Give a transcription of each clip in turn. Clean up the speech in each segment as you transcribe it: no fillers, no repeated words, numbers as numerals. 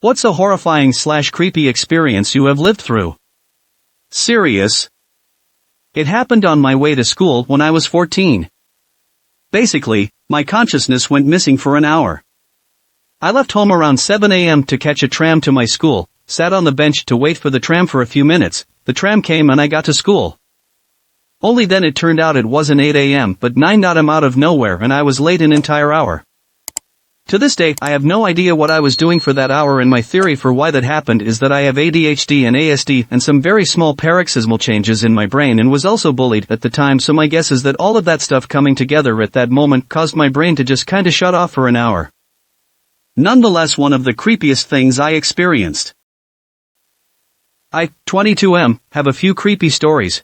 What's a horrifying/creepy experience you have lived through? Serious? It happened on my way to school when I was 14. Basically, my consciousness went missing for an hour. I left home around 7 a.m. to catch a tram to my school, sat on the bench to wait for the tram for a few minutes. The tram came and I got to school. Only then it turned out it wasn't 8 a.m. but 9 a.m. out of nowhere, and I was late an entire hour. To this day, I have no idea what I was doing for that hour, and my theory for why that happened is that I have ADHD and ASD and some very small paroxysmal changes in my brain, and was also bullied at the time, so my guess is that all of that stuff coming together at that moment caused my brain to just kinda shut off for an hour. Nonetheless, one of the creepiest things I experienced. I, 22M, have a few creepy stories.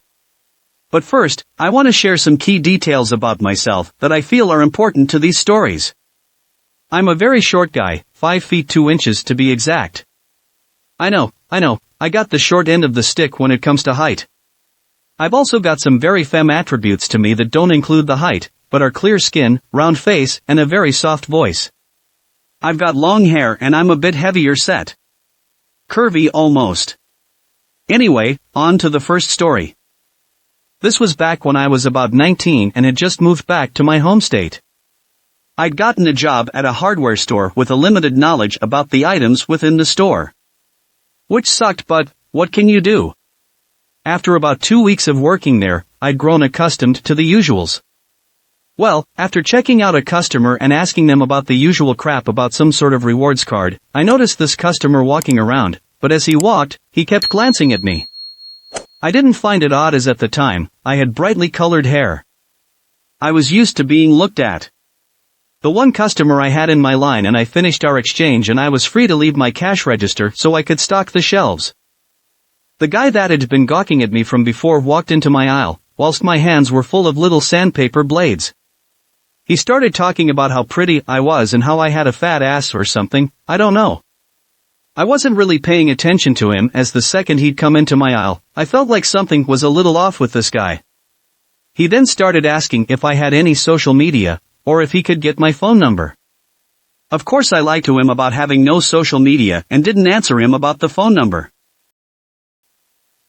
But first, I want to share some key details about myself that I feel are important to these stories. I'm a very short guy, 5 feet 2 inches to be exact. I know, I got the short end of the stick when it comes to height. I've also got some very femme attributes to me that don't include the height, but are clear skin, round face, and a very soft voice. I've got long hair and I'm a bit heavier set. Curvy almost. Anyway, on to the first story. This was back when I was about 19 and had just moved back to my home state. I'd gotten a job at a hardware store with a limited knowledge about the items within the store. Which sucked, but what can you do? After about 2 weeks of working there, I'd grown accustomed to the usuals. Well, after checking out a customer and asking them about the usual crap about some sort of rewards card, I noticed this customer walking around, but as he walked, he kept glancing at me. I didn't find it odd, as at the time, I had brightly colored hair. I was used to being looked at. The one customer I had in my line, and I finished our exchange and I was free to leave my cash register so I could stock the shelves. The guy that had been gawking at me from before walked into my aisle, whilst my hands were full of little sandpaper blades. He started talking about how pretty I was and how I had a fat ass or something, I don't know. I wasn't really paying attention to him, as the second he'd come into my aisle, I felt like something was a little off with this guy. He then started asking if I had any social media, or if he could get my phone number. Of course I lied to him about having no social media and didn't answer him about the phone number.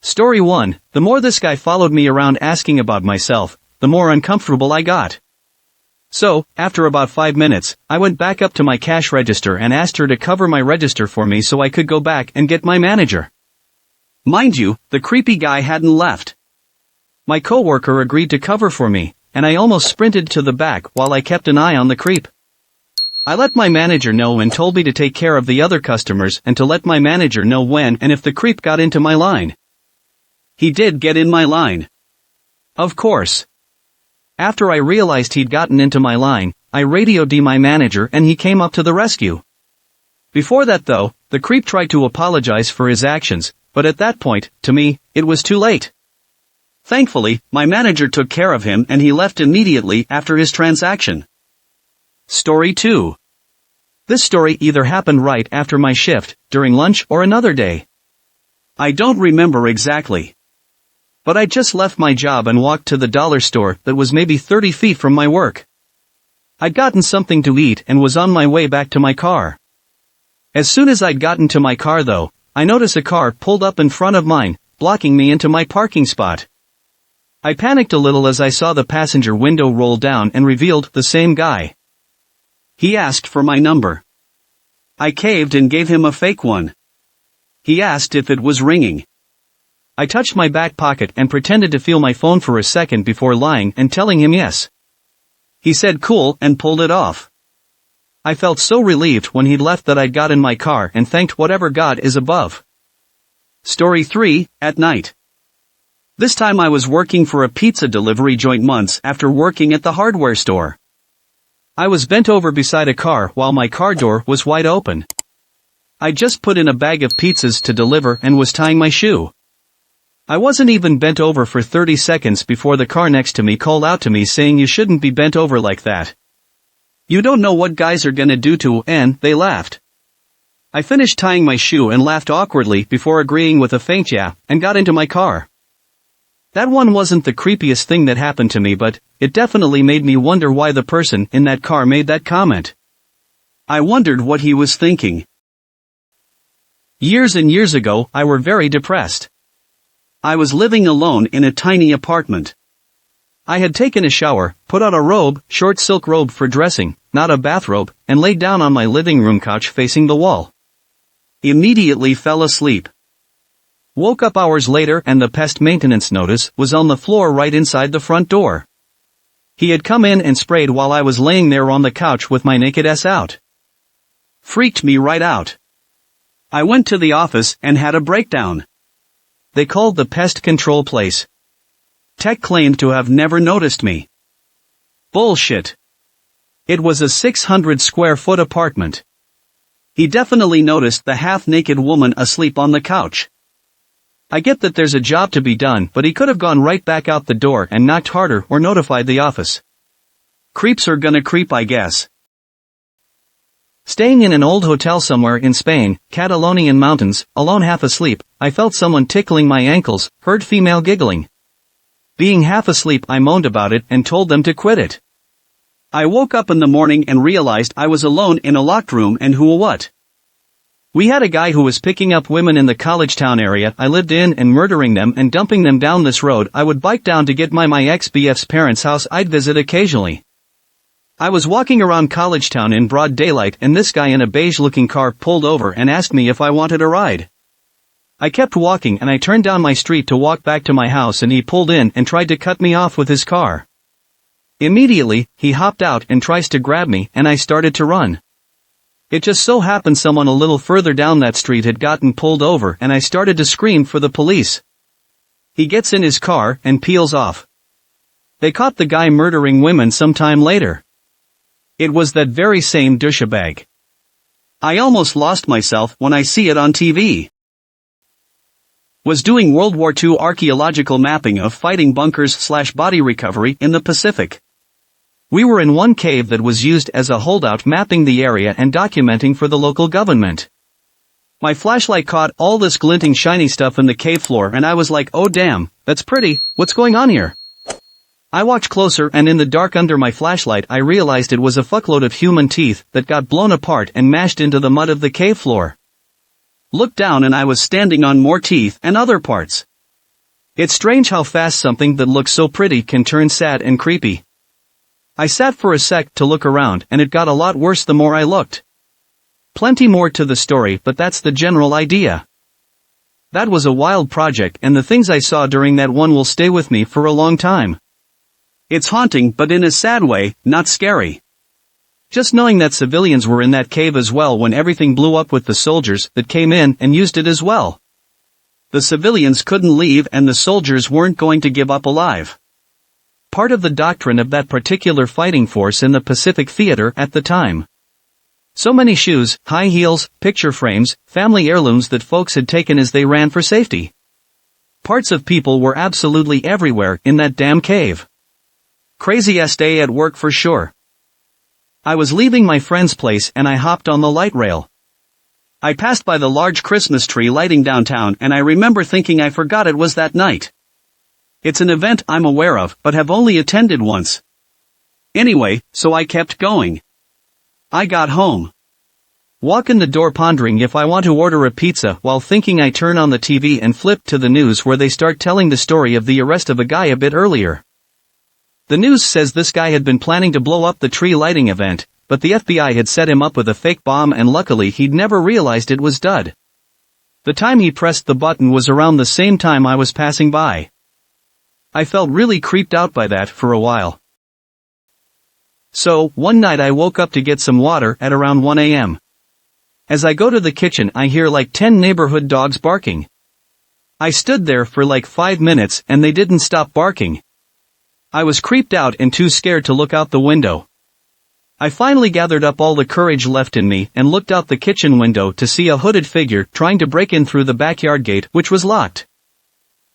Story 1, the more this guy followed me around asking about myself, the more uncomfortable I got. So, after about 5 minutes, I went back up to my cash register and asked her to cover my register for me so I could go back and get my manager. Mind you, the creepy guy hadn't left. My coworker agreed to cover for me, and I almost sprinted to the back while I kept an eye on the creep. I let my manager know and told me to take care of the other customers and to let my manager know when and if the creep got into my line. He did get in my line. Of course. After I realized he'd gotten into my line, I radioed my manager and he came up to the rescue. Before that though, the creep tried to apologize for his actions, but at that point, to me, it was too late. Thankfully, my manager took care of him and he left immediately after his transaction. Story 2. This story either happened right after my shift, during lunch, or another day. I don't remember exactly. But I just left my job and walked to the dollar store that was maybe 30 feet from my work. I'd gotten something to eat and was on my way back to my car. As soon as I'd gotten to my car though, I noticed a car pulled up in front of mine, blocking me into my parking spot. I panicked a little as I saw the passenger window roll down and revealed the same guy. He asked for my number. I caved and gave him a fake one. He asked if it was ringing. I touched my back pocket and pretended to feel my phone for a second before lying and telling him yes. He said cool and pulled it off. I felt so relieved when he'd left that I got in my car and thanked whatever God is above. Story 3, at night. This time I was working for a pizza delivery joint months after working at the hardware store. I was bent over beside a car while my car door was wide open. I just put in a bag of pizzas to deliver and was tying my shoe. I wasn't even bent over for 30 seconds before the car next to me called out to me saying you shouldn't be bent over like that. You don't know what guys are gonna do to, and they laughed. I finished tying my shoe and laughed awkwardly before agreeing with a faint yeah, and got into my car. That one wasn't the creepiest thing that happened to me, but it definitely made me wonder why the person in that car made that comment. I wondered what he was thinking. Years and years ago, I were very depressed. I was living alone in a tiny apartment. I had taken a shower, put on a robe, short silk robe for dressing, not a bathrobe, and laid down on my living room couch facing the wall. Immediately fell asleep. Woke up hours later and the pest maintenance notice was on the floor right inside the front door. He had come in and sprayed while I was laying there on the couch with my naked ass out. Freaked me right out. I went to the office and had a breakdown. They called the pest control place. Tech claimed to have never noticed me. Bullshit. It was a 600 square foot apartment. He definitely noticed the half-naked woman asleep on the couch. I get that there's a job to be done, but he could have gone right back out the door and knocked harder or notified the office. Creeps are gonna creep, I guess. Staying in an old hotel somewhere in Spain, Catalonian mountains, alone half asleep, I felt someone tickling my ankles, heard female giggling. Being half asleep, I moaned about it and told them to quit it. I woke up in the morning and realized I was alone in a locked room and who what. We had a guy who was picking up women in the college town area I lived in and murdering them and dumping them down this road I would bike down to get my ex-BF's parents' house I'd visit occasionally. I was walking around college town in broad daylight and this guy in a beige-looking car pulled over and asked me if I wanted a ride. I kept walking and I turned down my street to walk back to my house and he pulled in and tried to cut me off with his car. Immediately, he hopped out and tries to grab me and I started to run. It just so happened someone a little further down that street had gotten pulled over and I started to scream for the police. He gets in his car and peels off. They caught the guy murdering women sometime later. It was that very same douchebag. I almost lost myself when I see it on TV. Was doing World War II archaeological mapping of fighting bunkers/body recovery in the Pacific. We were in one cave that was used as a holdout, mapping the area and documenting for the local government. My flashlight caught all this glinting shiny stuff in the cave floor and I was like, oh damn, that's pretty, what's going on here? I walked closer and in the dark under my flashlight I realized it was a fuckload of human teeth that got blown apart and mashed into the mud of the cave floor. Looked down and I was standing on more teeth and other parts. It's strange how fast something that looks so pretty can turn sad and creepy. I sat for a sec to look around and it got a lot worse the more I looked. Plenty more to the story, but that's the general idea. That was a wild project and the things I saw during that one will stay with me for a long time. It's haunting but in a sad way, not scary. Just knowing that civilians were in that cave as well when everything blew up with the soldiers that came in and used it as well. The civilians couldn't leave and the soldiers weren't going to give up alive. Part of the doctrine of that particular fighting force in the Pacific Theater at the time. So many shoes, high heels, picture frames, family heirlooms that folks had taken as they ran for safety. Parts of people were absolutely everywhere in that damn cave. Craziest day at work for sure. I was leaving my friend's place and I hopped on the light rail. I passed by the large Christmas tree lighting downtown and I remember thinking I forgot it was that night. It's an event I'm aware of but have only attended once. Anyway, so I kept going. I got home. Walk in the door pondering if I want to order a pizza while thinking I turn on the TV and flip to the news where they start telling the story of the arrest of a guy a bit earlier. The news says this guy had been planning to blow up the tree lighting event, but the FBI had set him up with a fake bomb and luckily he'd never realized it was dud. The time he pressed the button was around the same time I was passing by. I felt really creeped out by that for a while. So, one night I woke up to get some water at around 1 a.m. As I go to the kitchen I hear like 10 neighborhood dogs barking. I stood there for like 5 minutes and they didn't stop barking. I was creeped out and too scared to look out the window. I finally gathered up all the courage left in me and looked out the kitchen window to see a hooded figure trying to break in through the backyard gate which was locked.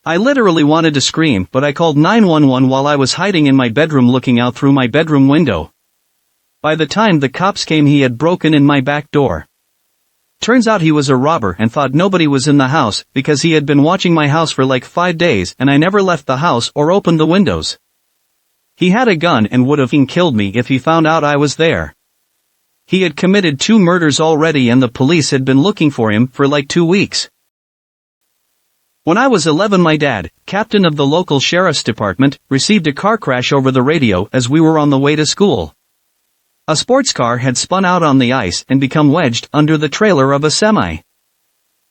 I literally wanted to scream but I called 911 while I was hiding in my bedroom looking out through my bedroom window. By the time the cops came he had broken in my back door. Turns out he was a robber and thought nobody was in the house because he had been watching my house for like 5 days and I never left the house or opened the windows. He had a gun and would have killed me if he found out I was there. He had committed 2 murders already and the police had been looking for him for like 2 weeks. When I was 11, my dad, captain of the local sheriff's department, received a car crash over the radio as we were on the way to school. A sports car had spun out on the ice and become wedged under the trailer of a semi.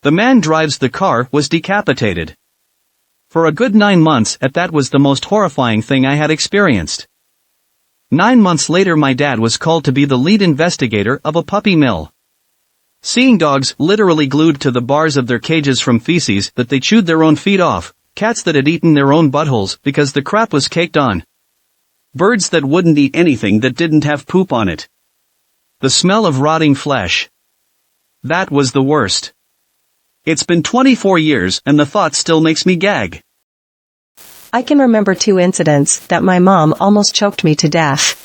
The man drives the car was decapitated. For a good 9 months that was the most horrifying thing I had experienced. 9 months later my dad was called to be the lead investigator of a puppy mill. Seeing dogs literally glued to the bars of their cages from feces that they chewed their own feet off, cats that had eaten their own buttholes because the crap was caked on. Birds that wouldn't eat anything that didn't have poop on it. The smell of rotting flesh. That was the worst. It's been 24 years and the thought still makes me gag. I can remember 2 incidents that my mom almost choked me to death.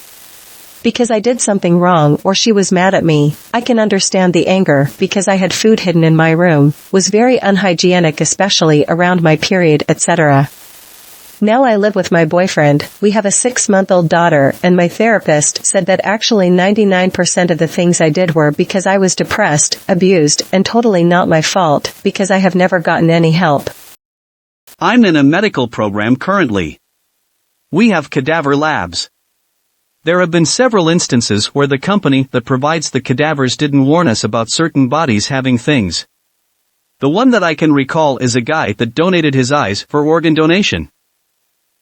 Because I did something wrong or she was mad at me. I can understand the anger because I had food hidden in my room, was very unhygienic especially around my period, etc. Now I live with my boyfriend, we have a 6-month-old daughter, and my therapist said that actually 99% of the things I did were because I was depressed, abused, and totally not my fault, because I have never gotten any help. I'm in a medical program currently. We have cadaver labs. There have been several instances where the company that provides the cadavers didn't warn us about certain bodies having things. The one that I can recall is a guy that donated his eyes for organ donation.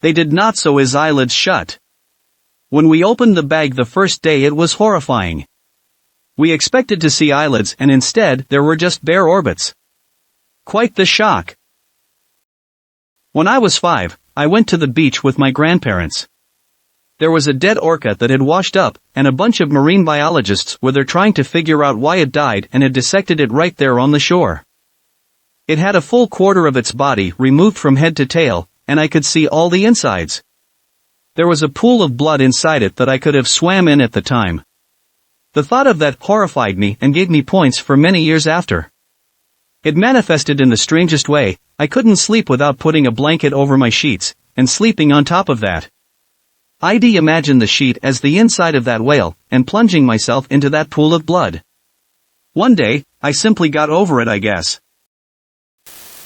They did not sew his eyelids shut. When we opened the bag the first day it was horrifying. We expected to see eyelids and instead there were just bare orbits. Quite the shock. When I was 5, I went to the beach with my grandparents. There was a dead orca that had washed up, and a bunch of marine biologists were there trying to figure out why it died and had dissected it right there on the shore. It had a full quarter of its body removed from head to tail, and I could see all the insides. There was a pool of blood inside it that I could have swam in at the time. The thought of that horrified me and gave me points for many years after. It manifested in the strangest way. I couldn't sleep without putting a blanket over my sheets, and sleeping on top of that. I'd imagine the sheet as the inside of that whale, and plunging myself into that pool of blood. One day, I simply got over it, I guess.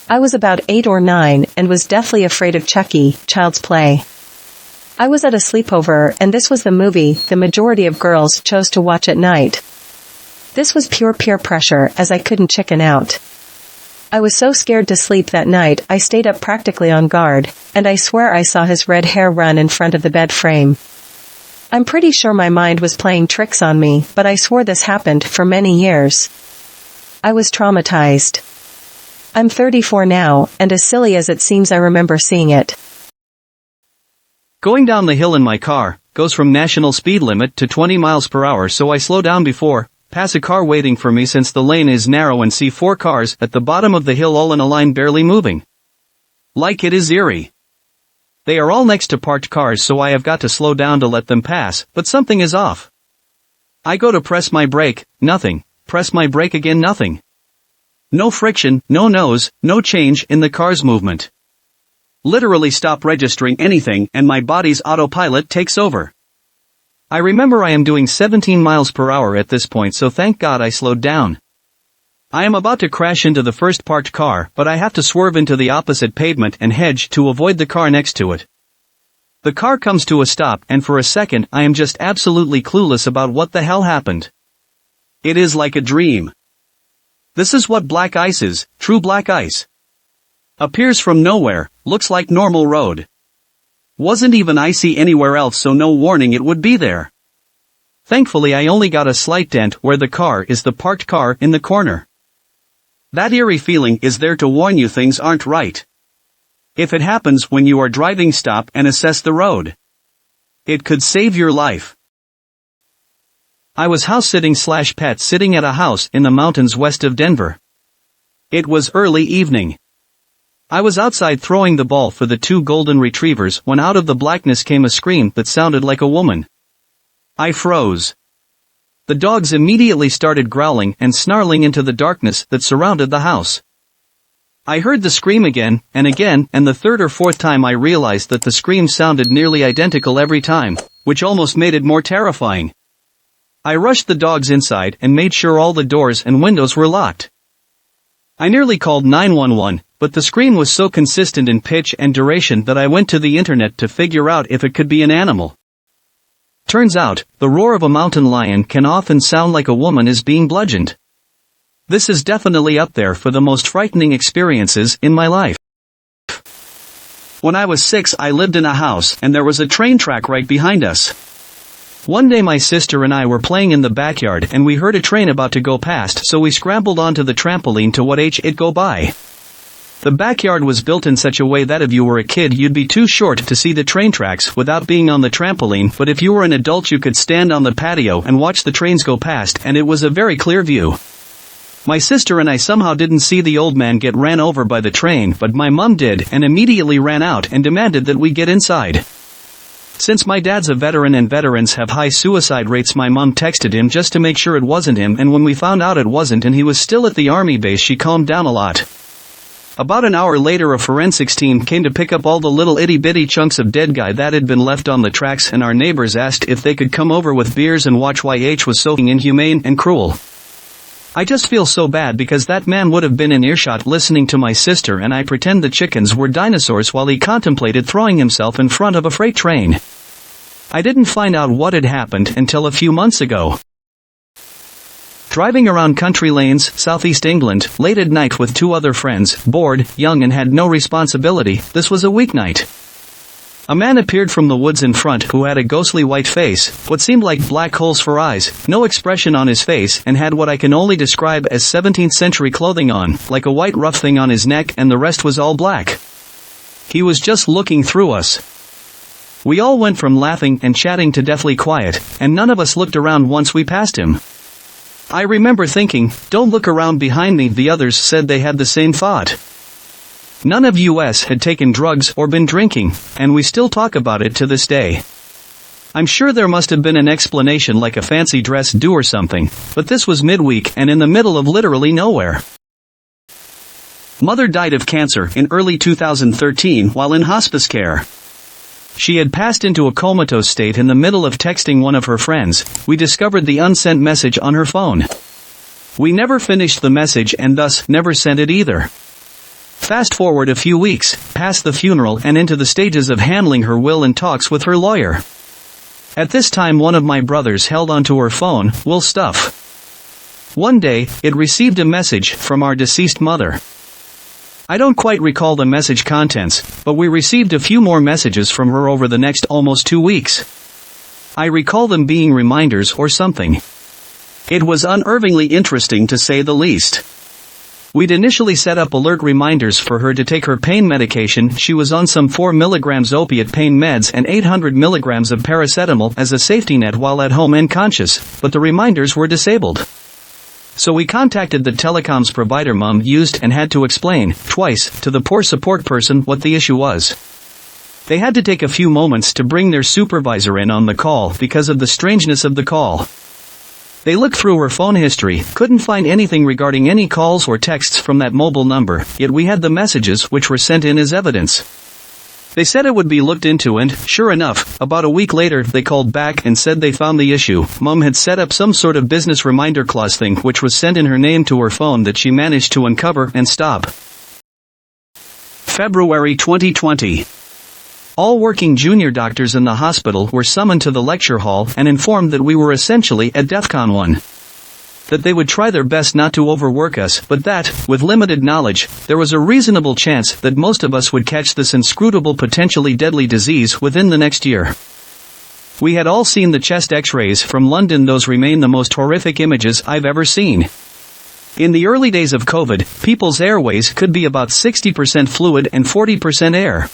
I was about 8 or 9 and was deathly afraid of Chucky, Child's Play. I was at a sleepover and this was the movie the majority of girls chose to watch at night. This was pure peer pressure as I couldn't chicken out. I was so scared to sleep that night I stayed up practically on guard, and I swear I saw his red hair run in front of the bed frame. I'm pretty sure my mind was playing tricks on me, but I swore this happened for many years. I was traumatized. I'm 34 now, and as silly as it seems I remember seeing it. Going down the hill in my car, goes from national speed limit to 20 miles per hour, so I slow down before, pass a car waiting for me since the lane is narrow, and see 4 cars at the bottom of the hill all in a line barely moving. Like it is eerie. They are all next to parked cars, so I have got to slow down to let them pass, but something is off. I go to press my brake, nothing. Press my brake again, nothing. No friction, no nose, no change in the car's movement. Literally stop registering anything and my body's autopilot takes over. I remember I am doing 17 miles per hour at this point, so thank God I slowed down. I am about to crash into the first parked car, but I have to swerve into the opposite pavement and hedge to avoid the car next to it. The car comes to a stop, and for a second I am just absolutely clueless about what the hell happened. It is like a dream. This is what black ice is, true black ice. Appears from nowhere, looks like normal road. Wasn't even icy anywhere else, so no warning it would be there. Thankfully I only got a slight dent where the car is the parked car in the corner. That eerie feeling is there to warn you things aren't right. If it happens when you are driving, stop and assess the road. It could save your life. I was house-sitting/pet sitting at a house in the mountains west of Denver. It was early evening. I was outside throwing the ball for the 2 golden retrievers when out of the blackness came a scream that sounded like a woman. I froze. The dogs immediately started growling and snarling into the darkness that surrounded the house. I heard the scream again, and the third or fourth time I realized that the scream sounded nearly identical every time, which almost made it more terrifying. I rushed the dogs inside and made sure all the doors and windows were locked. I nearly called 911, but the scream was so consistent in pitch and duration that I went to the internet to figure out if it could be an animal. Turns out, the roar of a mountain lion can often sound like a woman is being bludgeoned. This is definitely up there for the most frightening experiences in my life. When I was 6, I lived in a house and there was a train track right behind us. One day my sister and I were playing in the backyard and we heard a train about to go past, so we scrambled onto the trampoline to watch it go by. The backyard was built in such a way that if you were a kid you'd be too short to see the train tracks without being on the trampoline, but if you were an adult you could stand on the patio and watch the trains go past, and it was a very clear view. My sister and I somehow didn't see the old man get ran over by the train, but my mum did and immediately ran out and demanded that we get inside. Since my dad's a veteran and veterans have high suicide rates, my mum texted him just to make sure it wasn't him, and when we found out it wasn't and he was still at the army base, she calmed down a lot. About an hour later a forensics team came to pick up all the little itty-bitty chunks of dead guy that had been left on the tracks, and our neighbors asked if they could come over with beers and watch why H was so inhumane and cruel. I just feel so bad because that man would have been in earshot listening to my sister and I pretend the chickens were dinosaurs while he contemplated throwing himself in front of a freight train. I didn't find out what had happened until a few months ago. Driving around country lanes, southeast England, late at night with 2 other friends, bored, young and had no responsibility. This was a weeknight. A man appeared from the woods in front who had a ghostly white face, what seemed like black holes for eyes, no expression on his face, and had what I can only describe as 17th century clothing on, like a white rough thing on his neck, and the rest was all black. He was just looking through us. We all went from laughing and chatting to deathly quiet, and none of us looked around once we passed him. I remember thinking, "Don't look around behind me." The others said they had the same thought. None of us had taken drugs or been drinking, and we still talk about it to this day. I'm sure there must have been an explanation like a fancy dress do or something, but this was midweek and in the middle of literally nowhere. Mother died of cancer in early 2013 while in hospice care. She had passed into a comatose state in the middle of texting one of her friends. We discovered the unsent message on her phone. We never finished the message and thus never sent it either. Fast forward a few weeks, past the funeral and into the stages of handling her will and talks with her lawyer. At this time one of my brothers held onto her phone, will stuff. One day, it received a message from our deceased mother. I don't quite recall the message contents, but we received a few more messages from her over the next almost 2 weeks. I recall them being reminders or something. It was unnervingly interesting to say the least. We'd initially set up alert reminders for her to take her pain medication. She was on some 4 milligrams opiate pain meds and 800 milligrams of paracetamol as a safety net while at home and conscious, but the reminders were disabled. So we contacted the telecoms provider Mum used and had to explain, twice, to the poor support person what the issue was. They had to take a few moments to bring their supervisor in on the call because of the strangeness of the call. They looked through her phone history, couldn't find anything regarding any calls or texts from that mobile number, yet we had the messages which were sent in as evidence. They said it would be looked into and, sure enough, about a week later they called back and said they found the issue. Mum had set up some sort of business reminder clause thing which was sent in her name to her phone that she managed to uncover and stop. February 2020. All working junior doctors in the hospital were summoned to the lecture hall and informed that we were essentially at DEFCON 1. That they would try their best not to overwork us, but that, with limited knowledge, there was a reasonable chance that most of us would catch this inscrutable potentially deadly disease within the next year. We had all seen the chest x-rays from London. Those remain the most horrific images I've ever seen. In the early days of COVID, people's airways could be about 60% fluid and 40% air.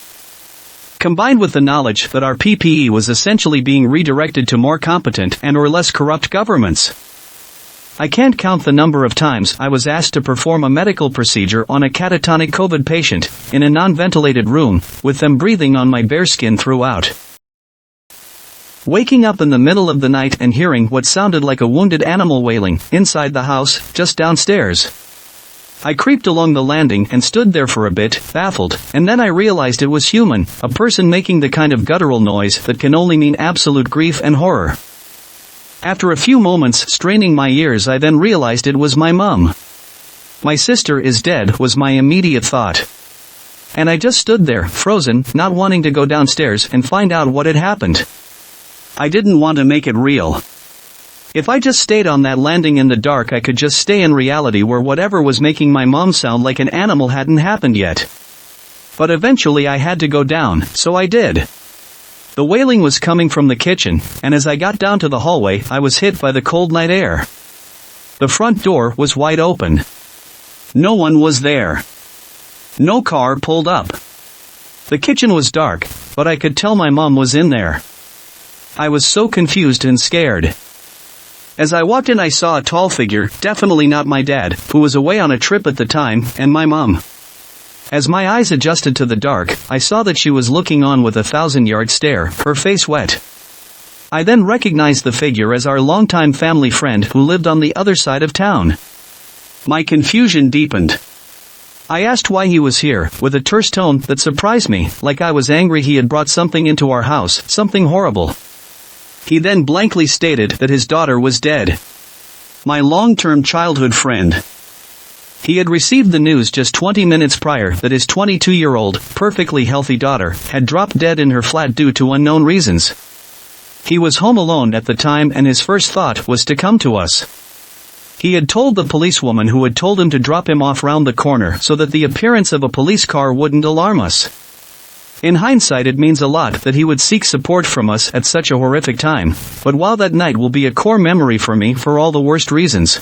Combined with the knowledge that our PPE was essentially being redirected to more competent and or less corrupt governments. I can't count the number of times I was asked to perform a medical procedure on a catatonic COVID patient, in a non-ventilated room, with them breathing on my bare skin throughout. Waking up in the middle of the night and hearing what sounded like a wounded animal wailing, inside the house, just downstairs. I creeped along the landing and stood there for a bit, baffled, and then I realized it was human, a person making the kind of guttural noise that can only mean absolute grief and horror. After a few moments straining my ears, I then realized it was my mum. My sister is dead, was my immediate thought. And I just stood there, frozen, not wanting to go downstairs and find out what had happened. I didn't want to make it real. If I just stayed on that landing in the dark, I could just stay in reality where whatever was making my mom sound like an animal hadn't happened yet. But eventually I had to go down, so I did. The wailing was coming from the kitchen, and as I got down to the hallway, I was hit by the cold night air. The front door was wide open. No one was there. No car pulled up. The kitchen was dark, but I could tell my mom was in there. I was so confused and scared. As I walked in, I saw a tall figure, definitely not my dad, who was away on a trip at the time, and my mom. As my eyes adjusted to the dark, I saw that she was looking on with a 1,000-yard stare, her face wet. I then recognized the figure as our longtime family friend who lived on the other side of town. My confusion deepened. I asked why he was here, with a terse tone that surprised me, like I was angry he had brought something into our house, something horrible. He then blankly stated that his daughter was dead. My long-term childhood friend. He had received the news just 20 minutes prior that his 22-year-old, perfectly healthy daughter had dropped dead in her flat due to unknown reasons. He was home alone at the time and his first thought was to come to us. He had told the policewoman who had told him to drop him off round the corner so that the appearance of a police car wouldn't alarm us. In hindsight, it means a lot that he would seek support from us at such a horrific time, but while that night will be a core memory for me for all the worst reasons.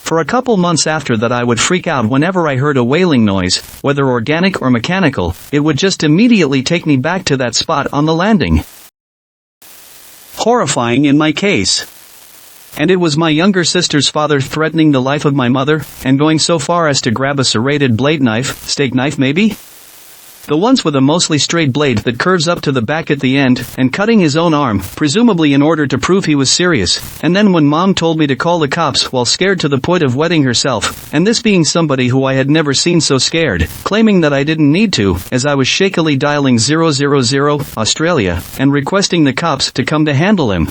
For a couple months after that, I would freak out whenever I heard a wailing noise, whether organic or mechanical. It would just immediately take me back to that spot on the landing. Horrifying in my case. And it was my younger sister's father threatening the life of my mother, and going so far as to grab a serrated blade knife, steak knife maybe? The ones with a mostly straight blade that curves up to the back at the end, and cutting his own arm, presumably in order to prove he was serious. And then when mom told me to call the cops while scared to the point of wetting herself, and this being somebody who I had never seen so scared, claiming that I didn't need to, as I was shakily dialing 000, Australia, and requesting the cops to come to handle him.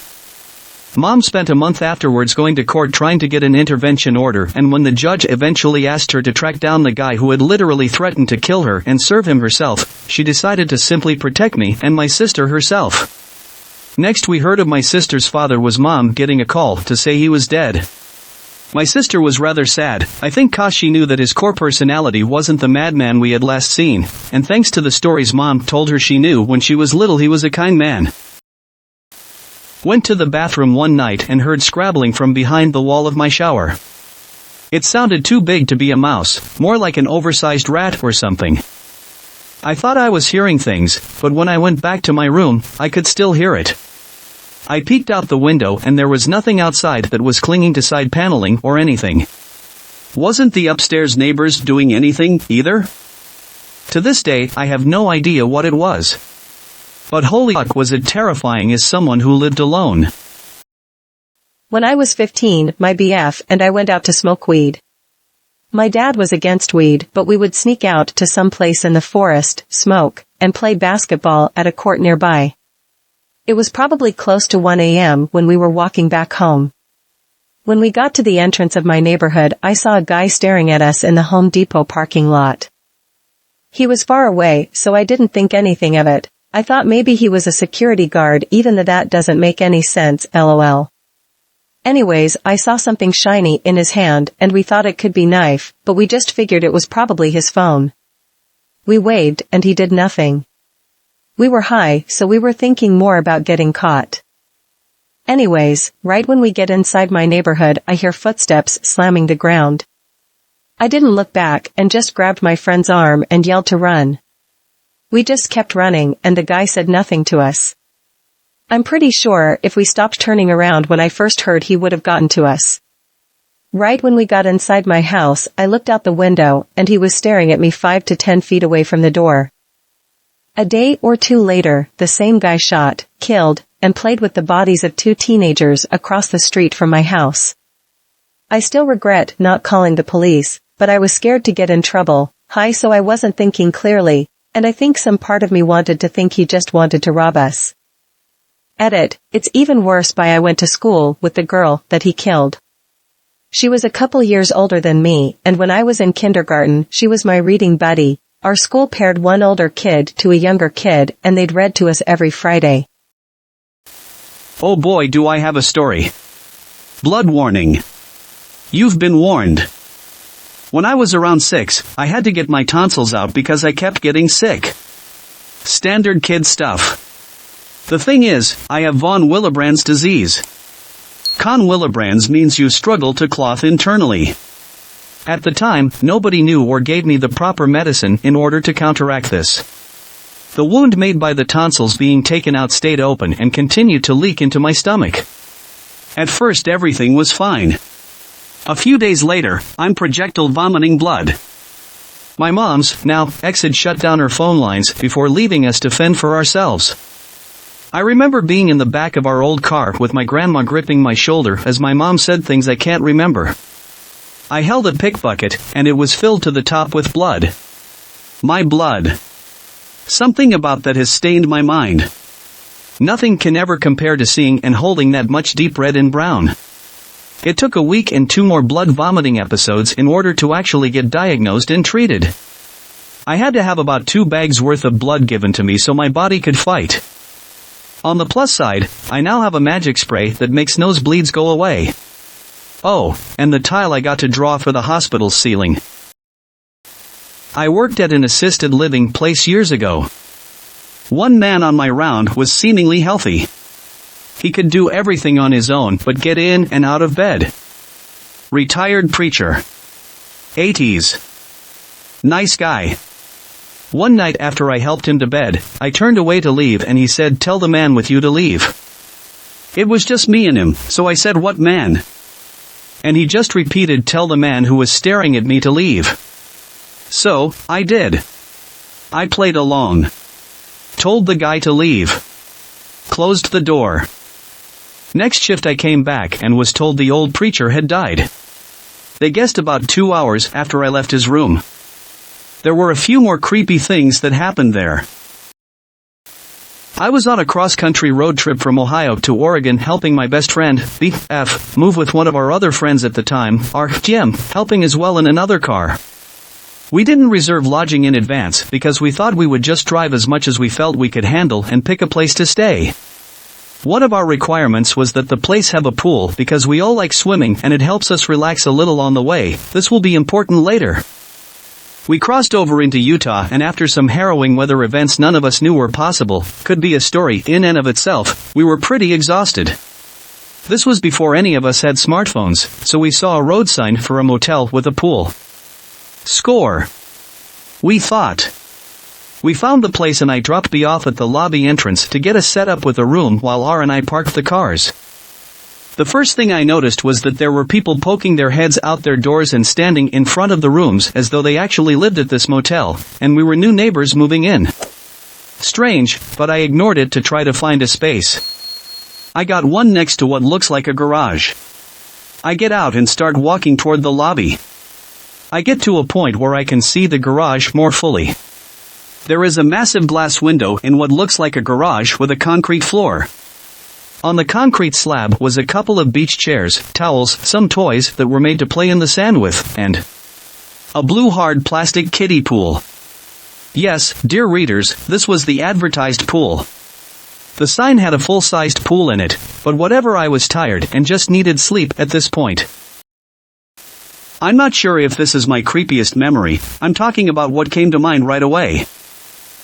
Mom spent a month afterwards going to court trying to get an intervention order, and when the judge eventually asked her to track down the guy who had literally threatened to kill her and serve him herself, she decided to simply protect me and my sister herself. Next we heard of my sister's father was mom getting a call to say he was dead. My sister was rather sad, I think cause she knew that his core personality wasn't the madman we had last seen, and thanks to the stories mom told her she knew when she was little he was a kind man. Went to the bathroom one night and heard scrabbling from behind the wall of my shower. It sounded too big to be a mouse, more like an oversized rat or something. I thought I was hearing things, but when I went back to my room, I could still hear it. I peeked out the window and there was nothing outside that was clinging to side paneling or anything. Wasn't the upstairs neighbors doing anything, either? To this day, I have no idea what it was. But holy fuck, was it terrifying as someone who lived alone. When I was 15, my BF and I went out to smoke weed. My dad was against weed, but we would sneak out to some place in the forest, smoke, and play basketball at a court nearby. It was probably close to 1 a.m. when we were walking back home. When we got to the entrance of my neighborhood, I saw a guy staring at us in the Home Depot parking lot. He was far away, so I didn't think anything of it. I thought maybe he was a security guard, even though that doesn't make any sense, lol. Anyways, I saw something shiny in his hand, and we thought it could be knife, but we just figured it was probably his phone. We waved, and he did nothing. We were high, so we were thinking more about getting caught. Anyways, right when we get inside my neighborhood, I hear footsteps slamming the ground. I didn't look back, and just grabbed my friend's arm and yelled to run. We just kept running, and the guy said nothing to us. I'm pretty sure if we stopped turning around when I first heard, he would have gotten to us. Right when we got inside my house, I looked out the window, and he was staring at me 5 to 10 feet away from the door. A day or two later, the same guy shot, killed, and played with the bodies of 2 teenagers across the street from my house. I still regret not calling the police, but I was scared to get in trouble, high, so I wasn't thinking clearly, and I think some part of me wanted to think he just wanted to rob us. Edit, it's even worse by I went to school with the girl that he killed. She was a couple years older than me, and when I was in kindergarten, she was my reading buddy. Our school paired one older kid to a younger kid, and they'd read to us every Friday. Oh boy, do I have a story. Blood warning. You've been warned. When I was around 6, I had to get my tonsils out because I kept getting sick. Standard kid stuff. The thing is, I have von Willebrand's disease. Con Willebrand's means you struggle to cloth internally. At the time, nobody knew or gave me the proper medicine in order to counteract this. The wound made by the tonsils being taken out stayed open and continued to leak into my stomach. At first everything was fine. A few days later, I'm projectile vomiting blood. My mom's, now, ex had shut down her phone lines before leaving us to fend for ourselves. I remember being in the back of our old car with my grandma gripping my shoulder as my mom said things I can't remember. I held a pick bucket, and it was filled to the top with blood. My blood. Something about that has stained my mind. Nothing can ever compare to seeing and holding that much deep red and brown. It took a week and 2 more blood vomiting episodes in order to actually get diagnosed and treated. I had to have about 2 bags worth of blood given to me so my body could fight. On the plus side, I now have a magic spray that makes nosebleeds go away. Oh, and the tile I got to draw for the hospital's ceiling. I worked at an assisted living place years ago. One man on my round was seemingly healthy. He could do everything on his own but get in and out of bed. Retired preacher. 80s. Nice guy. One night after I helped him to bed, I turned away to leave and he said, "Tell the man with you to leave." It was just me and him, so I said, "What man?" And he just repeated, "Tell the man who was staring at me to leave." So, I did. I played along. Told the guy to leave. Closed the door. Next shift I came back and was told the old preacher had died. They guessed about 2 hours after I left his room. There were a few more creepy things that happened there. I was on a cross-country road trip from Ohio to Oregon helping my best friend, BF, move with one of our other friends at the time, our Jim, helping as well in another car. We didn't reserve lodging in advance because we thought we would just drive as much as we felt we could handle and pick a place to stay. One of our requirements was that the place have a pool because we all like swimming and it helps us relax a little on the way. This will be important later. We crossed over into Utah and after some harrowing weather events none of us knew were possible, could be a story in and of itself, we were pretty exhausted. This was before any of us had smartphones, so we saw a road sign for a motel with a pool. Score. We thought. We found the place and I dropped B off at the lobby entrance to get us set up with a room while R and I parked the cars. The first thing I noticed was that there were people poking their heads out their doors and standing in front of the rooms as though they actually lived at this motel, and we were new neighbors moving in. Strange, but I ignored it to try to find a space. I got one next to what looks like a garage. I get out and start walking toward the lobby. I get to a point where I can see the garage more fully. There is a massive glass window in what looks like a garage with a concrete floor. On the concrete slab was a couple of beach chairs, towels, some toys that were made to play in the sand with, and a blue hard plastic kiddie pool. Yes, dear readers, this was the advertised pool. The sign had a full-sized pool in it, but whatever, I was tired and just needed sleep at this point. I'm not sure if this is my creepiest memory, I'm talking about what came to mind right away.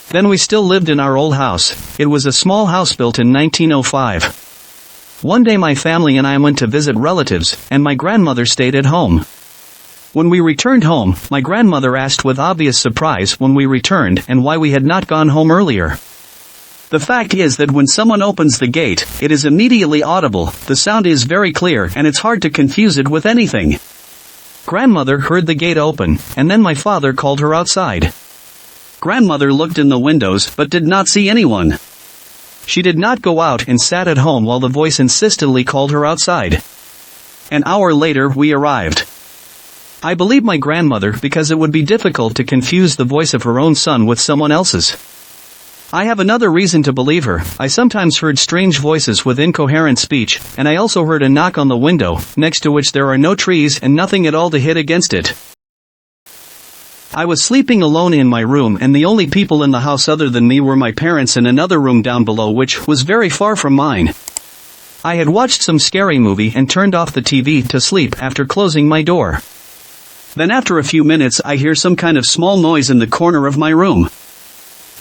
Then we still lived in our old house. It was a small house built in 1905. One day my family and I went to visit relatives, and my grandmother stayed at home. When we returned home, my grandmother asked with obvious surprise when we returned and why we had not gone home earlier. The fact is that when someone opens the gate, it is immediately audible, the sound is very clear and it's hard to confuse it with anything. Grandmother heard the gate open, and then my father called her outside. Grandmother looked in the windows but did not see anyone. She did not go out and sat at home while the voice insistently called her outside. An hour later we arrived. I believe my grandmother because it would be difficult to confuse the voice of her own son with someone else's. I have another reason to believe her. I sometimes heard strange voices with incoherent speech, and I also heard a knock on the window, next to which there are no trees and nothing at all to hit against it. I was sleeping alone in my room, and the only people in the house other than me were my parents in another room down below, which was very far from mine. I had watched some scary movie and turned off the TV to sleep after closing my door. Then after a few minutes I hear some kind of small noise in the corner of my room.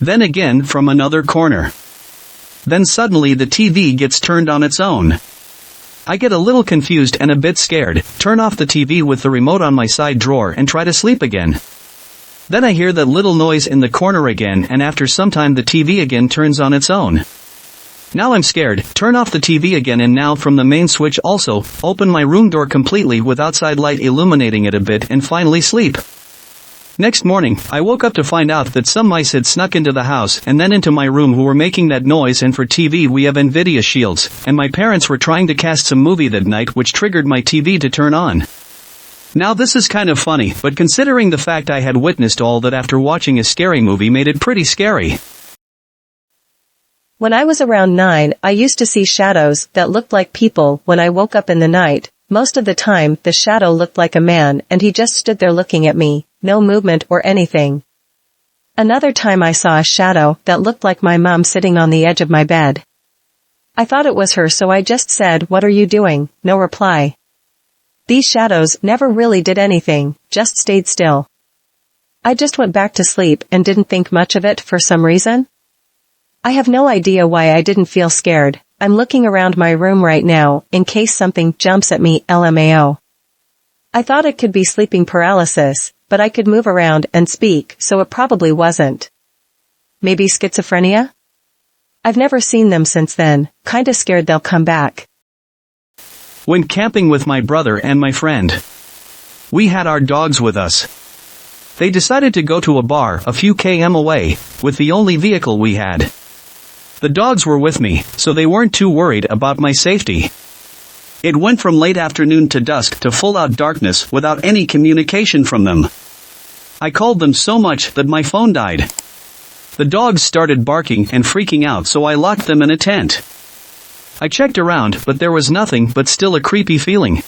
Then again from another corner. Then suddenly the TV gets turned on its own. I get a little confused and a bit scared, turn off the TV with the remote on my side drawer and try to sleep again. Then I hear that little noise in the corner again, and after some time the TV again turns on its own. Now I'm scared, turn off the TV again, and now from the main switch also, open my room door completely with outside light illuminating it a bit, and finally sleep. Next morning, I woke up to find out that some mice had snuck into the house and then into my room who were making that noise, and for TV we have NVIDIA shields, and my parents were trying to cast some movie that night which triggered my TV to turn on. Now this is kind of funny, but considering the fact I had witnessed all that after watching a scary movie made it pretty scary. When I was around 9, I used to see shadows that looked like people when I woke up in the night. Most of the time, the shadow looked like a man, and he just stood there looking at me, no movement or anything. Another time I saw a shadow that looked like my mom sitting on the edge of my bed. I thought it was her, so I just said, "What are you doing?" No reply. These shadows never really did anything, just stayed still. I just went back to sleep and didn't think much of it for some reason. I have no idea why I didn't feel scared. I'm looking around my room right now, in case something jumps at me, LMAO. I thought it could be sleeping paralysis, but I could move around and speak, so it probably wasn't. Maybe schizophrenia? I've never seen them since then, kinda scared they'll come back. Went camping with my brother and my friend. We had our dogs with us. They decided to go to a bar a few km away, with the only vehicle we had. The dogs were with me, so they weren't too worried about my safety. It went from late afternoon to dusk to full-out darkness without any communication from them. I called them so much that my phone died. The dogs started barking and freaking out, so I locked them in a tent. I checked around, but there was nothing, but still a creepy feeling.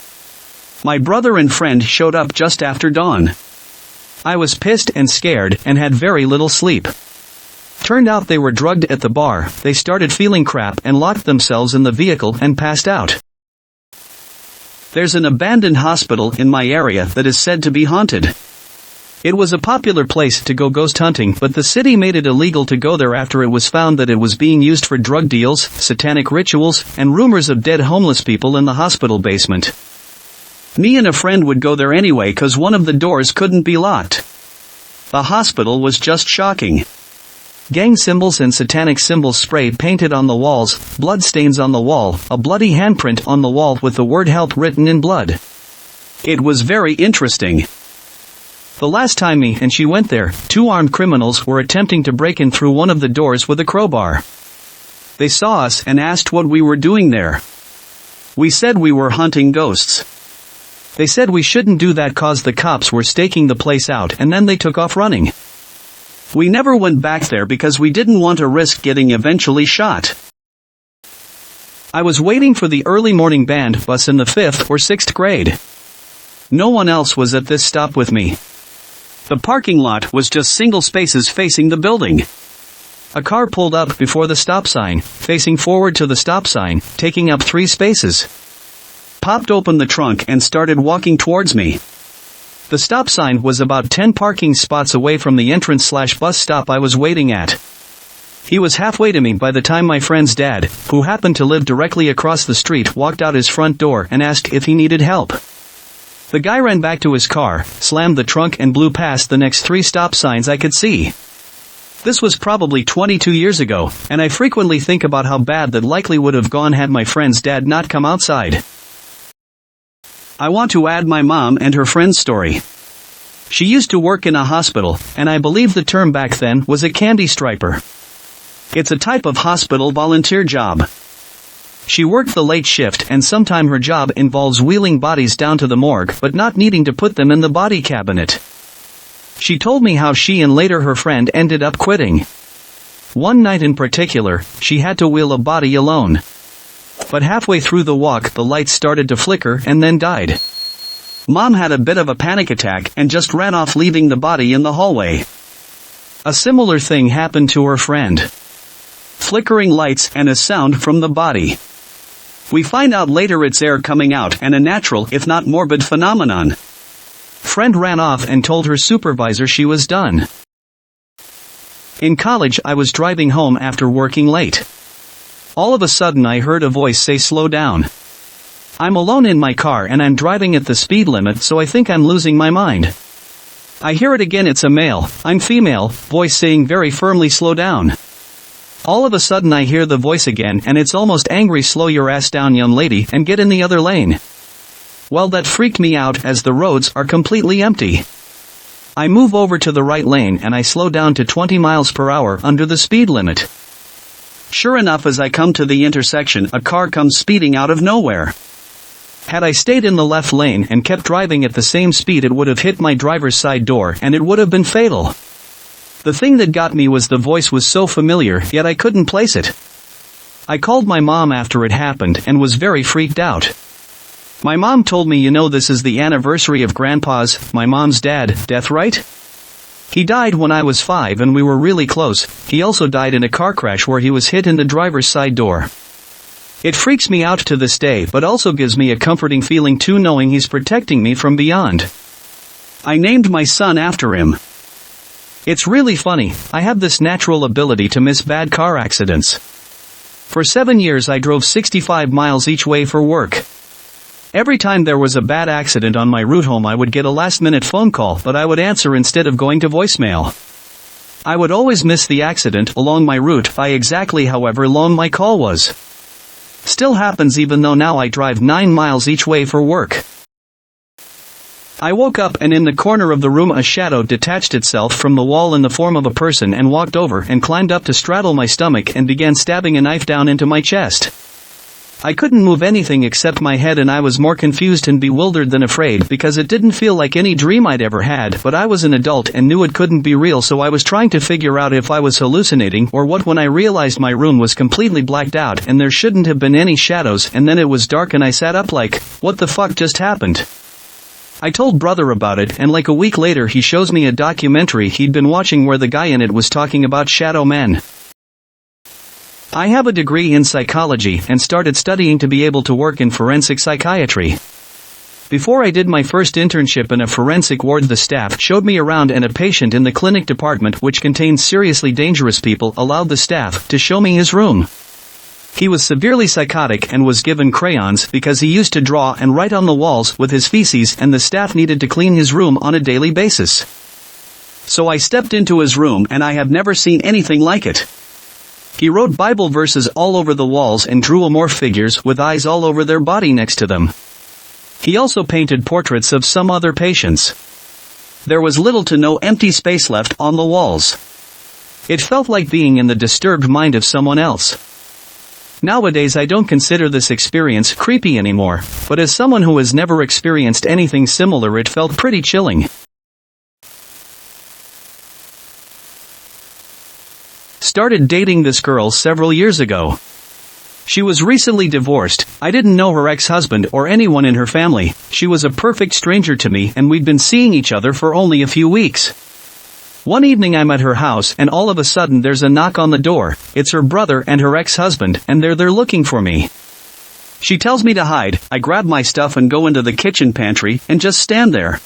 My brother and friend showed up just after dawn. I was pissed and scared and had very little sleep. Turned out they were drugged at the bar, they started feeling crap and locked themselves in the vehicle and passed out. There's an abandoned hospital in my area that is said to be haunted. It was a popular place to go ghost hunting, but the city made it illegal to go there after it was found that it was being used for drug deals, satanic rituals, and rumors of dead homeless people in the hospital basement. Me and a friend would go there anyway cause one of the doors couldn't be locked. The hospital was just shocking. Gang symbols and satanic symbols spray painted on the walls, blood stains on the wall, a bloody handprint on the wall with the word help written in blood. It was very interesting. The last time me and she went there, 2 armed criminals were attempting to break in through one of the doors with a crowbar. They saw us and asked what we were doing there. We said we were hunting ghosts. They said we shouldn't do that cause the cops were staking the place out, and then they took off running. We never went back there because we didn't want to risk getting eventually shot. I was waiting for the early morning band bus in the 5th or 6th grade. No one else was at this stop with me. The parking lot was just single spaces facing the building. A car pulled up before the stop sign, facing forward to the stop sign, taking up 3 spaces. Popped open the trunk and started walking towards me. The stop sign was about 10 parking spots away from the entrance/bus stop I was waiting at. He was halfway to me by the time my friend's dad, who happened to live directly across the street, walked out his front door and asked if he needed help. The guy ran back to his car, slammed the trunk and blew past the next 3 stop signs I could see. This was probably 22 years ago, and I frequently think about how bad that likely would have gone had my friend's dad not come outside. I want to add my mom and her friend's story. She used to work in a hospital, and I believe the term back then was a candy striper. It's a type of hospital volunteer job. She worked the late shift, and sometime her job involves wheeling bodies down to the morgue but not needing to put them in the body cabinet. She told me how she and later her friend ended up quitting. One night in particular, she had to wheel a body alone. But halfway through the walk the lights started to flicker and then died. Mom had a bit of a panic attack and just ran off, leaving the body in the hallway. A similar thing happened to her friend. Flickering lights and a sound from the body. We find out later it's air coming out and a natural if not morbid phenomenon. Friend ran off and told her supervisor she was done. In college I was driving home after working late. All of a sudden I heard a voice say slow down. I'm alone in my car and I'm driving at the speed limit, so I think I'm losing my mind. I hear it again, it's a male, I'm female, voice saying very firmly slow down. All of a sudden I hear the voice again and it's almost angry, slow your ass down young lady and get in the other lane. Well, that freaked me out as the roads are completely empty. I move over to the right lane and I slow down to 20 miles per hour under the speed limit. Sure enough, as I come to the intersection, a car comes speeding out of nowhere. Had I stayed in the left lane and kept driving at the same speed, it would have hit my driver's side door and it would have been fatal. The thing that got me was the voice was so familiar, yet I couldn't place it. I called my mom after it happened and was very freaked out. My mom told me, you know, this is the anniversary of Grandpa's, my mom's dad, death, right? He died when I was 5 and we were really close. He also died in a car crash where he was hit in the driver's side door. It freaks me out to this day, but also gives me a comforting feeling too, knowing he's protecting me from beyond. I named my son after him. It's really funny, I have this natural ability to miss bad car accidents. For 7 years I drove 65 miles each way for work. Every time there was a bad accident on my route home I would get a last-minute phone call, but I would answer instead of going to voicemail. I would always miss the accident along my route by exactly however long my call was. Still happens even though now I drive 9 miles each way for work. I woke up and in the corner of the room a shadow detached itself from the wall in the form of a person and walked over and climbed up to straddle my stomach and began stabbing a knife down into my chest. I couldn't move anything except my head and I was more confused and bewildered than afraid because it didn't feel like any dream I'd ever had, but I was an adult and knew it couldn't be real, so I was trying to figure out if I was hallucinating or what when I realized my room was completely blacked out and there shouldn't have been any shadows, and then it was dark and I sat up like, what the fuck just happened? I told brother about it and like a week later he shows me a documentary he'd been watching where the guy in it was talking about shadow men. I have a degree in psychology and started studying to be able to work in forensic psychiatry. Before I did my first internship in a forensic ward, the staff showed me around and a patient in the clinic department, which contained seriously dangerous people, allowed the staff to show me his room. He was severely psychotic and was given crayons because he used to draw and write on the walls with his feces, and the staff needed to clean his room on a daily basis. So I stepped into his room and I have never seen anything like it. He wrote Bible verses all over the walls and drew amorph figures with eyes all over their body next to them. He also painted portraits of some other patients. There was little to no empty space left on the walls. It felt like being in the disturbed mind of someone else. Nowadays I don't consider this experience creepy anymore, but as someone who has never experienced anything similar, it felt pretty chilling. Started dating this girl several years ago. She was recently divorced. I didn't know her ex-husband or anyone in her family. She was a perfect stranger to me and we'd been seeing each other for only a few weeks. One evening I'm at her house and all of a sudden there's a knock on the door. It's her brother and her ex-husband and they're there looking for me. She tells me to hide. I grab my stuff and go into the kitchen pantry and just stand there.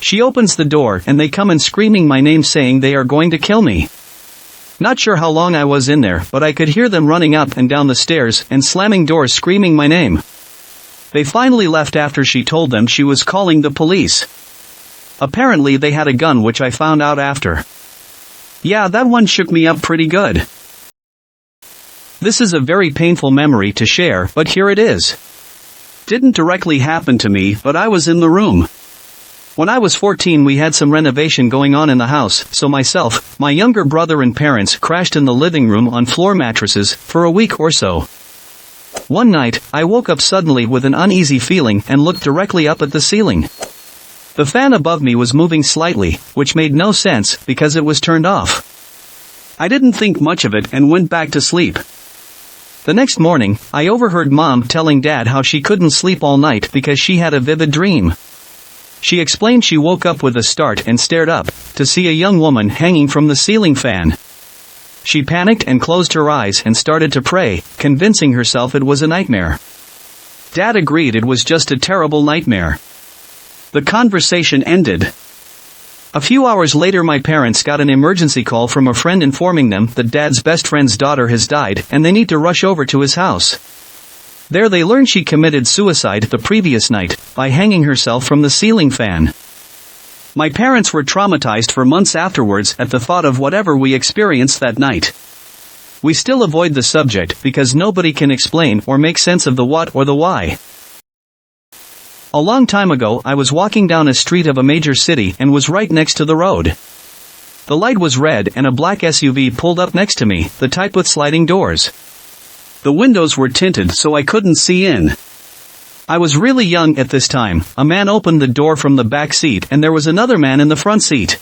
She opens the door and they come in screaming my name, saying they are going to kill me. Not sure how long I was in there, but I could hear them running up and down the stairs and slamming doors screaming my name. They finally left after she told them she was calling the police. Apparently they had a gun, which I found out after. Yeah, that one shook me up pretty good. This is a very painful memory to share, but here it is. Didn't directly happen to me, but I was in the room. When I was 14 we had some renovation going on in the house, so myself, my younger brother and parents crashed in the living room on floor mattresses for a week or so. One night, I woke up suddenly with an uneasy feeling and looked directly up at the ceiling. The fan above me was moving slightly, which made no sense because it was turned off. I didn't think much of it and went back to sleep. The next morning, I overheard Mom telling Dad how she couldn't sleep all night because she had a vivid dream. She explained she woke up with a start and stared up, to see a young woman hanging from the ceiling fan. She panicked and closed her eyes and started to pray, convincing herself it was a nightmare. Dad agreed it was just a terrible nightmare. The conversation ended. A few hours later my parents got an emergency call from a friend informing them that Dad's best friend's daughter has died and they need to rush over to his house. There they learned she committed suicide the previous night, by hanging herself from the ceiling fan. My parents were traumatized for months afterwards at the thought of whatever we experienced that night. We still avoid the subject because nobody can explain or make sense of the what or the why. A long time ago I was walking down a street of a major city and was right next to the road. The light was red and a black SUV pulled up next to me, the type with sliding doors. The windows were tinted so I couldn't see in. I was really young at this time. A man opened the door from the back seat and there was another man in the front seat.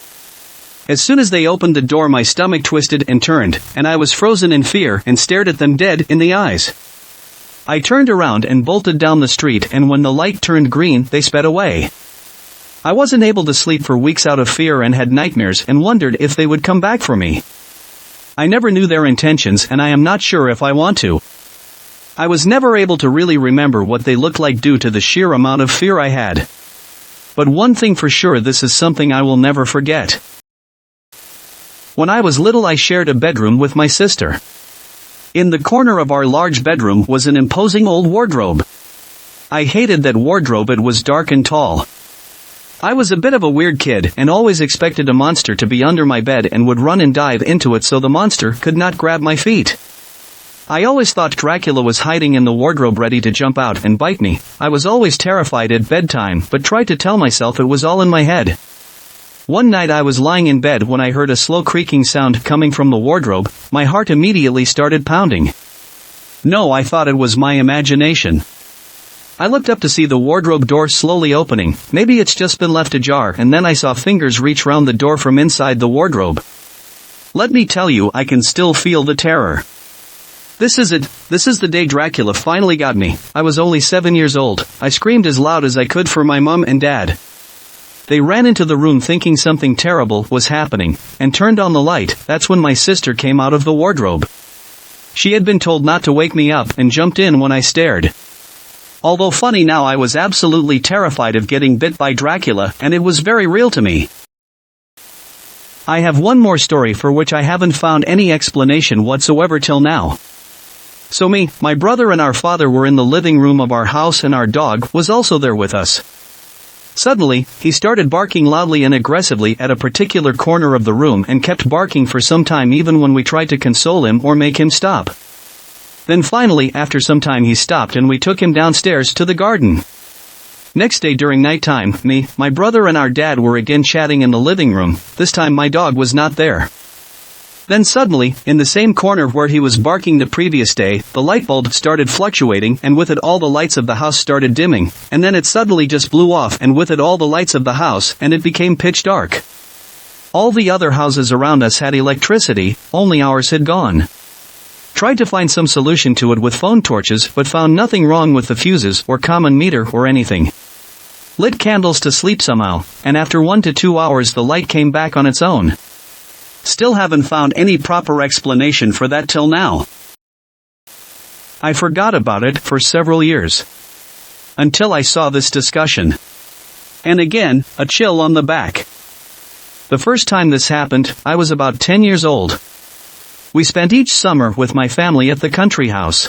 As soon as they opened the door my stomach twisted and turned, and I was frozen in fear and stared at them dead in the eyes. I turned around and bolted down the street, and when the light turned green they sped away. I wasn't able to sleep for weeks out of fear and had nightmares and wondered if they would come back for me. I never knew their intentions and I am not sure if I want to. I was never able to really remember what they looked like due to the sheer amount of fear I had. But one thing for sure, this is something I will never forget. When I was little I shared a bedroom with my sister. In the corner of our large bedroom was an imposing old wardrobe. I hated that wardrobe, it was dark and tall. I was a bit of a weird kid and always expected a monster to be under my bed and would run and dive into it so the monster could not grab my feet. I always thought Dracula was hiding in the wardrobe ready to jump out and bite me. I was always terrified at bedtime but tried to tell myself it was all in my head. One night I was lying in bed when I heard a slow creaking sound coming from the wardrobe. My heart immediately started pounding. No, I thought it was my imagination. I looked up to see the wardrobe door slowly opening. Maybe it's just been left ajar, and then I saw fingers reach round the door from inside the wardrobe. Let me tell you, I can still feel the terror. This is it. This is the day Dracula finally got me. I was only 7 years old. I screamed as loud as I could for my mom and dad. They ran into the room thinking something terrible was happening, and turned on the light. That's when my sister came out of the wardrobe. She had been told not to wake me up and jumped in when I stared. Although funny now, I was absolutely terrified of getting bit by Dracula, and it was very real to me. I have one more story for which I haven't found any explanation whatsoever till now. So me, my brother and our father were in the living room of our house and our dog was also there with us. Suddenly, he started barking loudly and aggressively at a particular corner of the room and kept barking for some time even when we tried to console him or make him stop. Then finally, after some time he stopped and we took him downstairs to the garden. Next day during nighttime, me, my brother and our dad were again chatting in the living room. This time my dog was not there. Then suddenly, in the same corner where he was barking the previous day, the light bulb started fluctuating and with it all the lights of the house started dimming, and then it suddenly just blew off and with it all the lights of the house and it became pitch dark. All the other houses around us had electricity, only ours had gone. Tried to find some solution to it with phone torches but found nothing wrong with the fuses or common meter or anything. Lit candles to sleep somehow, and after 1 to 2 hours the light came back on its own. Still haven't found any proper explanation for that till now. I forgot about it for several years. Until I saw this discussion. And again, a chill on the back. The first time this happened, I was about 10 years old. We spent each summer with my family at the country house.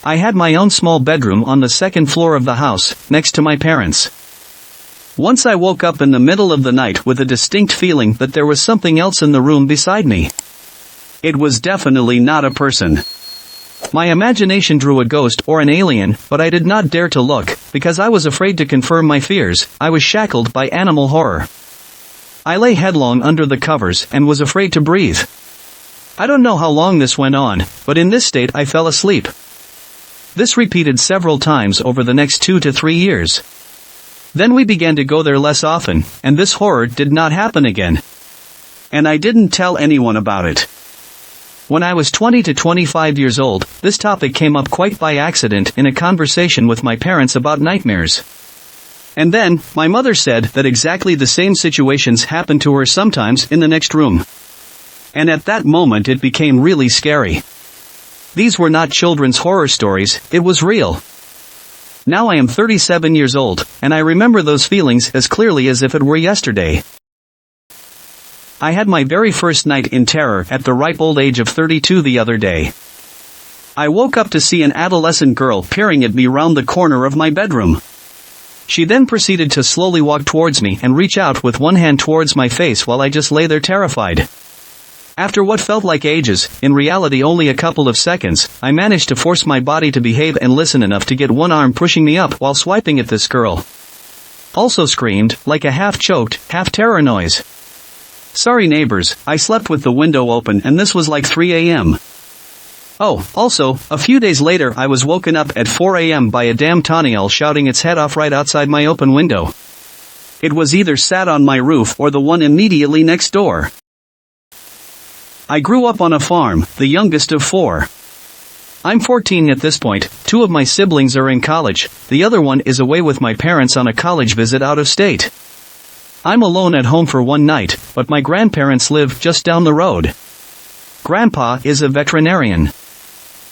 I had my own small bedroom on the second floor of the house, next to my parents'. Once I woke up in the middle of the night with a distinct feeling that there was something else in the room beside me. It was definitely not a person. My imagination drew a ghost or an alien, but I did not dare to look, because I was afraid to confirm my fears. I was shackled by animal horror. I lay headlong under the covers and was afraid to breathe. I don't know how long this went on, but in this state I fell asleep. This repeated several times over the next 2 to 3 years. Then we began to go there less often, and this horror did not happen again. And I didn't tell anyone about it. When I was 20 to 25 years old, this topic came up quite by accident in a conversation with my parents about nightmares. And then, my mother said that exactly the same situations happen to her sometimes in the next room. And at that moment it became really scary. These were not children's horror stories, it was real. Now I am 37 years old, and I remember those feelings as clearly as if it were yesterday. I had my very first night in terror at the ripe old age of 32 the other day. I woke up to see an adolescent girl peering at me round the corner of my bedroom. She then proceeded to slowly walk towards me and reach out with one hand towards my face while I just lay there terrified. After what felt like ages, in reality only a couple of seconds, I managed to force my body to behave and listen enough to get one arm pushing me up while swiping at this girl. Also screamed, like a half-choked, half-terror noise. Sorry neighbors, I slept with the window open and this was like 3 a.m. Oh, also, a few days later I was woken up at 4 a.m. by a damn tawny owl shouting its head off right outside my open window. It was either sat on my roof or the one immediately next door. I grew up on a farm, the youngest of 4. I'm 14 at this point, 2 of my siblings are in college, the other one is away with my parents on a college visit out of state. I'm alone at home for one night, but my grandparents live just down the road. Grandpa is a veterinarian.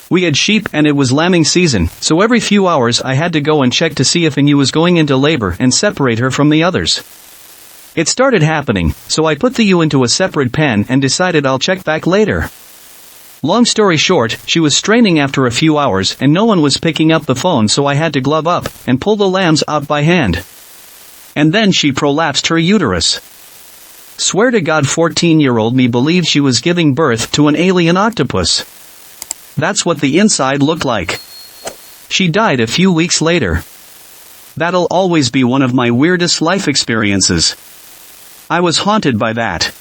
We had sheep and it was lambing season, so every few hours I had to go and check to see if a ewe was going into labor and separate her from the others. It started happening, so I put the ewe into a separate pen and decided I'll check back later. Long story short, she was straining after a few hours and no one was picking up the phone, so I had to glove up and pull the lambs out by hand. And then she prolapsed her uterus. Swear to God, 14-year-old me believed she was giving birth to an alien octopus. That's what the inside looked like. She died a few weeks later. That'll always be one of my weirdest life experiences. I was haunted by that.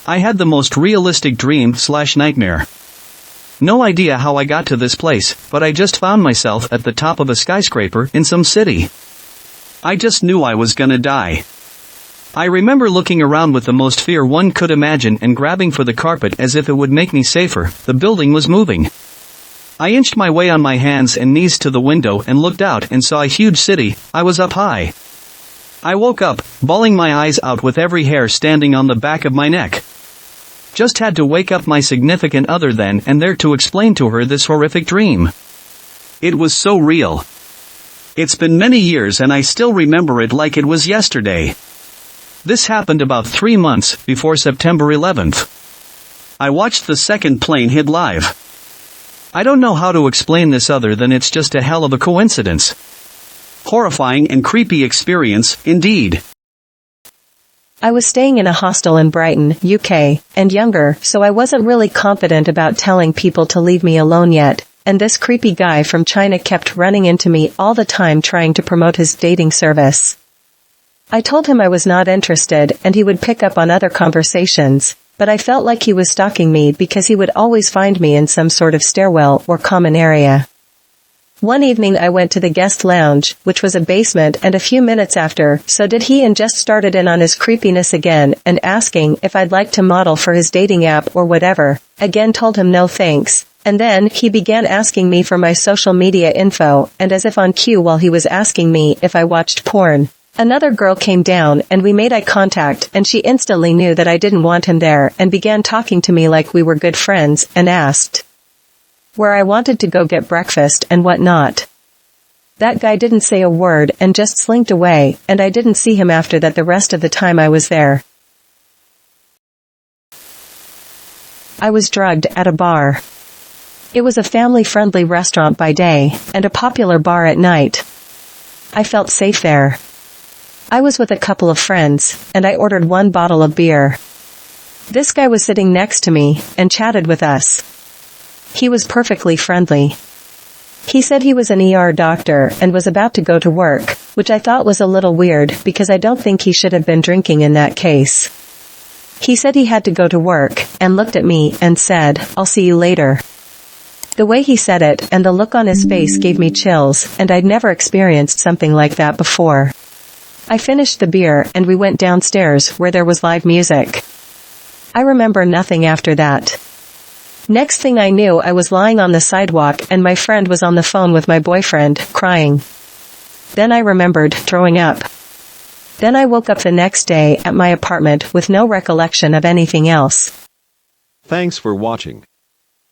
I had the most realistic dream/nightmare. No idea how I got to this place, but I just found myself at the top of a skyscraper in some city. I just knew I was gonna die. I remember looking around with the most fear one could imagine and grabbing for the carpet as if it would make me safer. The building was moving. I inched my way on my hands and knees to the window and looked out and saw a huge city. I was up high. I woke up, bawling my eyes out with every hair standing on the back of my neck. Just had to wake up my significant other then and there to explain to her this horrific dream. It was so real. It's been many years and I still remember it like it was yesterday. This happened about 3 months before September 11th. I watched the second plane hit live. I don't know how to explain this other than it's just a hell of a coincidence. Horrifying and creepy experience, indeed. I was staying in a hostel in Brighton, UK, and younger, so I wasn't really confident about telling people to leave me alone yet, and this creepy guy from China kept running into me all the time trying to promote his dating service. I told him I was not interested and he would pick up on other conversations, but I felt like he was stalking me because he would always find me in some sort of stairwell or common area. One evening I went to the guest lounge, which was a basement, and a few minutes after, so did he, and just started in on his creepiness again and asking if I'd like to model for his dating app or whatever. Again told him no thanks. And then he began asking me for my social media info, and as if on cue while he was asking me if I watched porn. Another girl came down and we made eye contact, and she instantly knew that I didn't want him there and began talking to me like we were good friends and asked where I wanted to go get breakfast and whatnot. That guy didn't say a word and just slinked away, and I didn't see him after that the rest of the time I was there. I was drugged at a bar. It was a family-friendly restaurant by day, and a popular bar at night. I felt safe there. I was with a couple of friends, and I ordered 1 bottle of beer. This guy was sitting next to me, and chatted with us. He was perfectly friendly. He said he was an ER doctor and was about to go to work, which I thought was a little weird because I don't think he should have been drinking in that case. He said he had to go to work, and looked at me and said, "I'll see you later." The way he said it and the look on his face gave me chills, and I'd never experienced something like that before. I finished the beer and we went downstairs where there was live music. I remember nothing after that. Next thing I knew, I was lying on the sidewalk and my friend was on the phone with my boyfriend, crying. Then I remembered throwing up. Then I woke up the next day at my apartment with no recollection of anything else. Thanks for watching.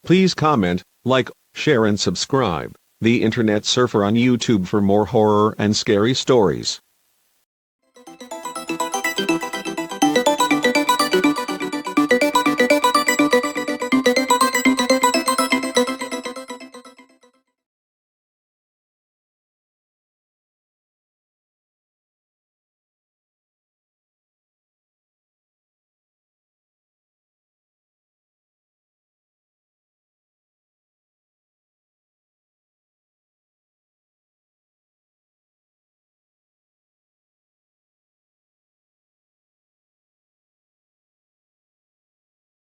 Please comment, like, share and subscribe. The Internet Surfer on YouTube for more horror and scary stories.